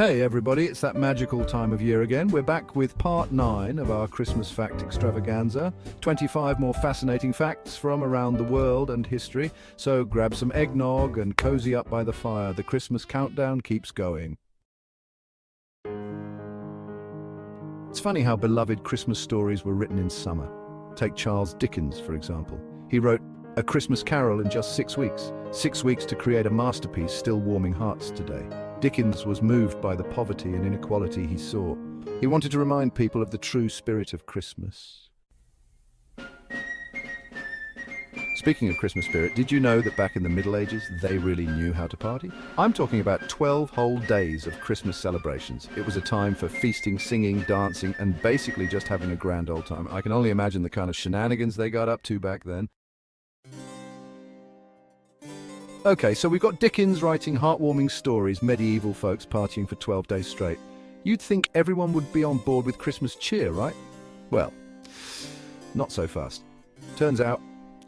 Hey everybody, it's that magical time of year again. We're back with part 9 of our Christmas fact extravaganza. 25 more fascinating facts from around the world and history. So grab some eggnog and cozy up by the fire. The Christmas countdown keeps going. It's funny how beloved Christmas stories were written in summer. Take Charles Dickens, for example. He wrote A Christmas Carol in just 6 weeks. 6 weeks to create a masterpiece still warming hearts today. Dickens was moved by the poverty and inequality he saw. He wanted to remind people of the true spirit of Christmas. Speaking of Christmas spirit, did you know that back in the Middle Ages, they really knew how to party? I'm talking about 12 whole days of Christmas celebrations. It was a time for feasting, singing, dancing, and basically just having a grand old time. I can only imagine the kind of shenanigans they got up to back then. Okay, so we've got Dickens writing heartwarming stories, medieval folks partying for 12 days straight. You'd think everyone would be on board with Christmas cheer, right? Well, not so fast. Turns out,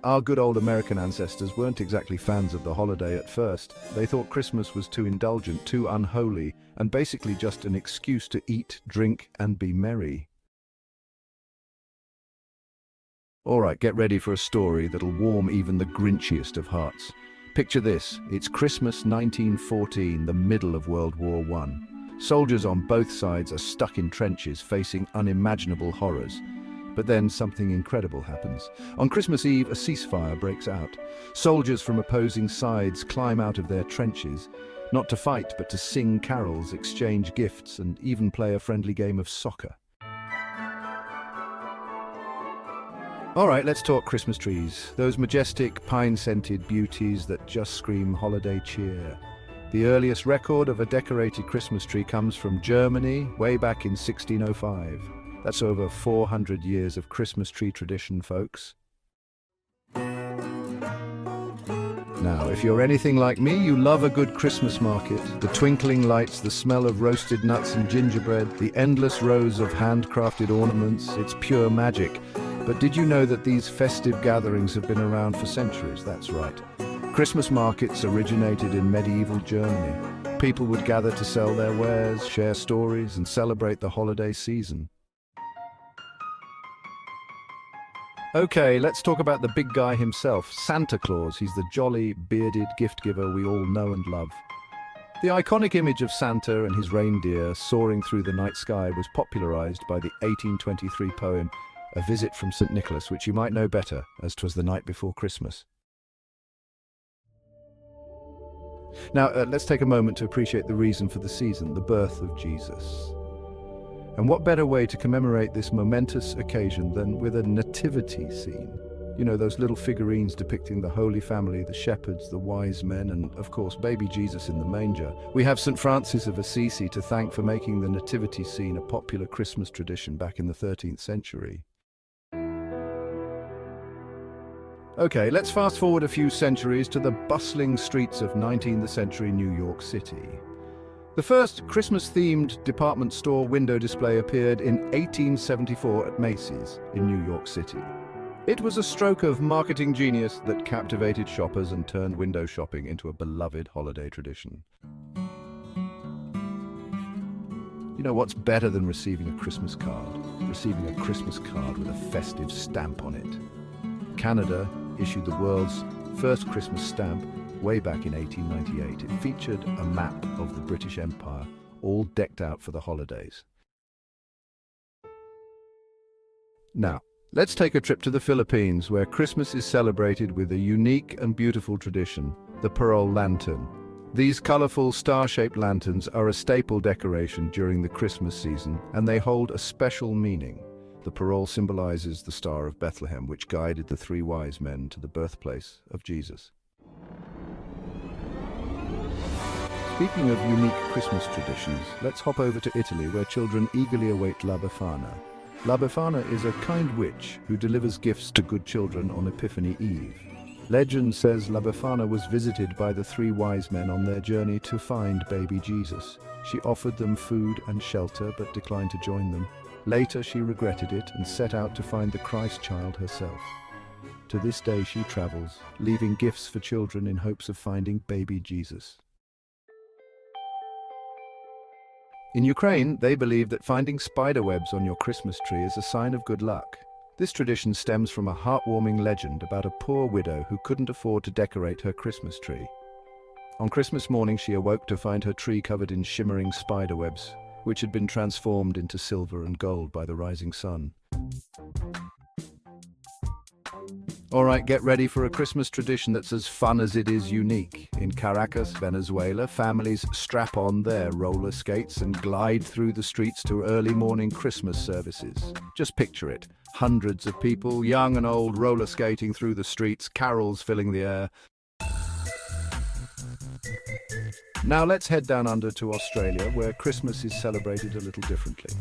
our good old American ancestors weren't exactly fans of the holiday at first. They thought Christmas was too indulgent, too unholy, and basically just an excuse to eat, drink, and be merry. All right, get ready for a story that'll warm even the grinchiest of hearts. Picture this, it's Christmas 1914, the middle of World War I. Soldiers on both sides are stuck in trenches facing unimaginable horrors. But then something incredible happens. On Christmas Eve, a ceasefire breaks out. Soldiers from opposing sides climb out of their trenches, not to fight but to sing carols, exchange gifts, and even play a friendly game of soccer. All right, let's talk Christmas trees. Those majestic, pine-scented beauties that just scream holiday cheer. The earliest record of a decorated Christmas tree comes from Germany, way back in 1605. That's over 400 years of Christmas tree tradition, folks. Now, if you're anything like me, you love a good Christmas market. The twinkling lights, the smell of roasted nuts and gingerbread, the endless rows of handcrafted ornaments, it's pure magic. But did you know that these festive gatherings have been around for centuries? That's right. Christmas markets originated in medieval Germany. People would gather to sell their wares, share stories, and celebrate the holiday season. Okay, let's talk about the big guy himself, Santa Claus. He's the jolly, bearded gift giver we all know and love. The iconic image of Santa and his reindeer soaring through the night sky was popularized by the 1823 poem A Visit from St. Nicholas, which you might know better as 'Twas the Night Before Christmas. Now, let's take a moment to appreciate the reason for the season, the birth of Jesus. And what better way to commemorate this momentous occasion than with a nativity scene? You know, those little figurines depicting the Holy Family, the shepherds, the wise men, and of course, baby Jesus in the manger. We have St. Francis of Assisi to thank for making the nativity scene a popular Christmas tradition back in the 13th century. Okay, let's fast forward a few centuries to the bustling streets of 19th century New York City. The first Christmas-themed department store window display appeared in 1874 at Macy's in New York City. It was a stroke of marketing genius that captivated shoppers and turned window shopping into a beloved holiday tradition. You know what's better than receiving a Christmas card? Receiving a Christmas card with a festive stamp on it. Canada issued the world's first Christmas stamp way back in 1898. It featured a map of the British Empire, all decked out for the holidays. Now, let's take a trip to the Philippines, where Christmas is celebrated with a unique and beautiful tradition, the parol lantern. These colorful star-shaped lanterns are a staple decoration during the Christmas season, and they hold a special meaning. The parol symbolizes the Star of Bethlehem, which guided the 3 wise men to the birthplace of Jesus. Speaking of unique Christmas traditions, let's hop over to Italy, where children eagerly await La Befana. La Befana is a kind witch who delivers gifts to good children on Epiphany Eve. Legend says La Befana was visited by the 3 wise men on their journey to find baby Jesus. She offered them food and shelter, but declined to join them. Later, she regretted it and set out to find the Christ child herself. To this day, she travels, leaving gifts for children in hopes of finding baby Jesus. In Ukraine, they believe that finding spider webs on your Christmas tree is a sign of good luck. This tradition stems from a heartwarming legend about a poor widow who couldn't afford to decorate her Christmas tree. On Christmas morning, she awoke to find her tree covered in shimmering spider webs, which had been transformed into silver and gold by the rising sun. All right, get ready for a Christmas tradition that's as fun as it is unique. In Caracas, Venezuela, families strap on their roller skates and glide through the streets to early morning Christmas services. Just picture it. Hundreds of people, young and old, roller skating through the streets, carols filling the air. Now let's head down under to Australia, where Christmas is celebrated a little differently.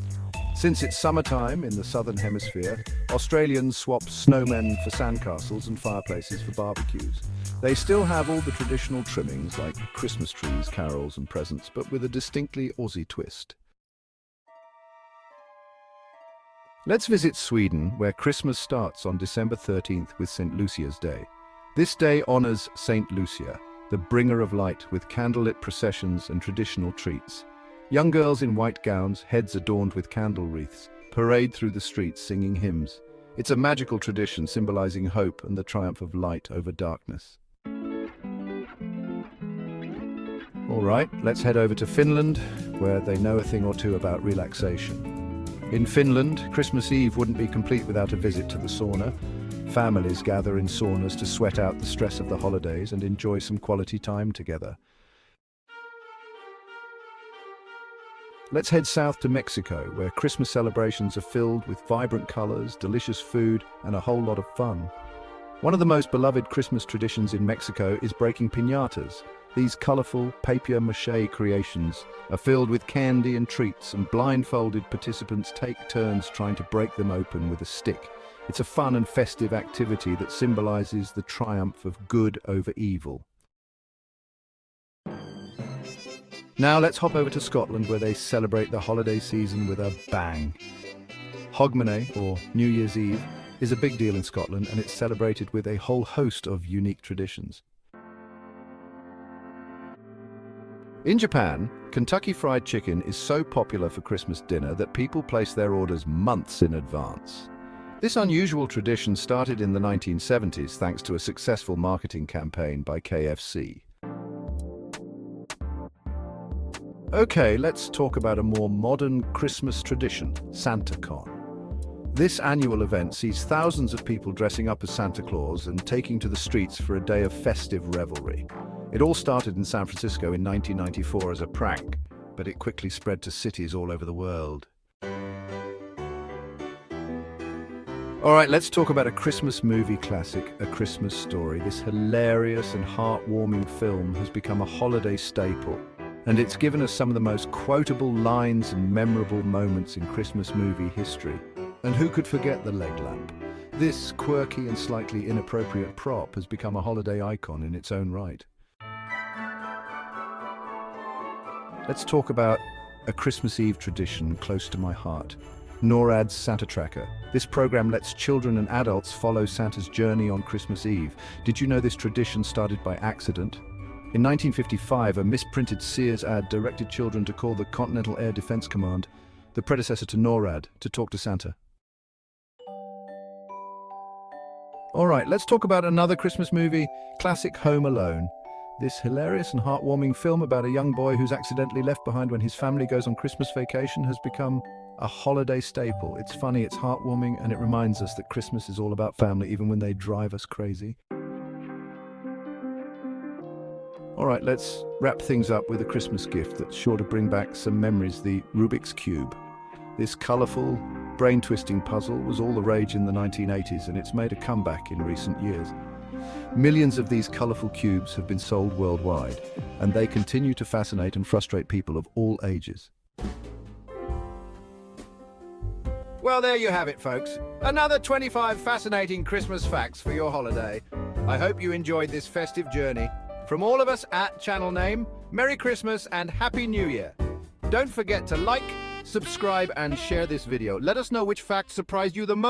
Since it's summertime in the southern hemisphere, Australians swap snowmen for sandcastles and fireplaces for barbecues. They still have all the traditional trimmings like Christmas trees, carols and presents, but with a distinctly Aussie twist. Let's visit Sweden, where Christmas starts on December 13th with St. Lucia's Day. This day honors St. Lucia, the bringer of light, with candlelit processions and traditional treats. Young girls in white gowns, heads adorned with candle wreaths, parade through the streets singing hymns. It's a magical tradition symbolizing hope and the triumph of light over darkness. All right, let's head over to Finland, where they know a thing or two about relaxation. In Finland, Christmas Eve wouldn't be complete without a visit to the sauna. Families gather in saunas to sweat out the stress of the holidays and enjoy some quality time together. Let's head south to Mexico, where Christmas celebrations are filled with vibrant colors, delicious food, and a whole lot of fun. One of the most beloved Christmas traditions in Mexico is breaking piñatas. These colorful papier-mâché creations are filled with candy and treats, and blindfolded participants take turns trying to break them open with a stick. It's a fun and festive activity that symbolizes the triumph of good over evil. Now let's hop over to Scotland, where they celebrate the holiday season with a bang. Hogmanay, or New Year's Eve, is a big deal in Scotland, and it's celebrated with a whole host of unique traditions. In Japan, Kentucky Fried Chicken is so popular for Christmas dinner that people place their orders months in advance. This unusual tradition started in the 1970s thanks to a successful marketing campaign by KFC. Okay, let's talk about a more modern Christmas tradition, SantaCon. This annual event sees thousands of people dressing up as Santa Claus and taking to the streets for a day of festive revelry. It all started in San Francisco in 1994 as a prank, but it quickly spread to cities all over the world. All right, let's talk about a Christmas movie classic, A Christmas Story. This hilarious and heartwarming film has become a holiday staple, and it's given us some of the most quotable lines and memorable moments in Christmas movie history. And who could forget the leg lamp? This quirky and slightly inappropriate prop has become a holiday icon in its own right. Let's talk about a Christmas Eve tradition close to my heart. NORAD's Santa Tracker. This program lets children and adults follow Santa's journey on Christmas Eve. Did you know this tradition started by accident? In 1955, a misprinted Sears ad directed children to call the Continental Air Defense Command, the predecessor to NORAD, to talk to Santa. All right, let's talk about another Christmas movie, classic Home Alone. This hilarious and heartwarming film about a young boy who's accidentally left behind when his family goes on Christmas vacation has become a holiday staple. It's funny, it's heartwarming, and it reminds us that Christmas is all about family, even when they drive us crazy. All right, let's wrap things up with a Christmas gift that's sure to bring back some memories, the Rubik's Cube. This colorful, brain-twisting puzzle was all the rage in the 1980s, and it's made a comeback in recent years. Millions of these colorful cubes have been sold worldwide, and they continue to fascinate and frustrate people of all ages. Well, there you have it, folks. Another 25 fascinating Christmas facts for your holiday. I hope you enjoyed this festive journey. From all of us at Channel Name, Merry Christmas and Happy New Year. Don't forget to like, subscribe, and share this video. Let us know which fact surprised you the most.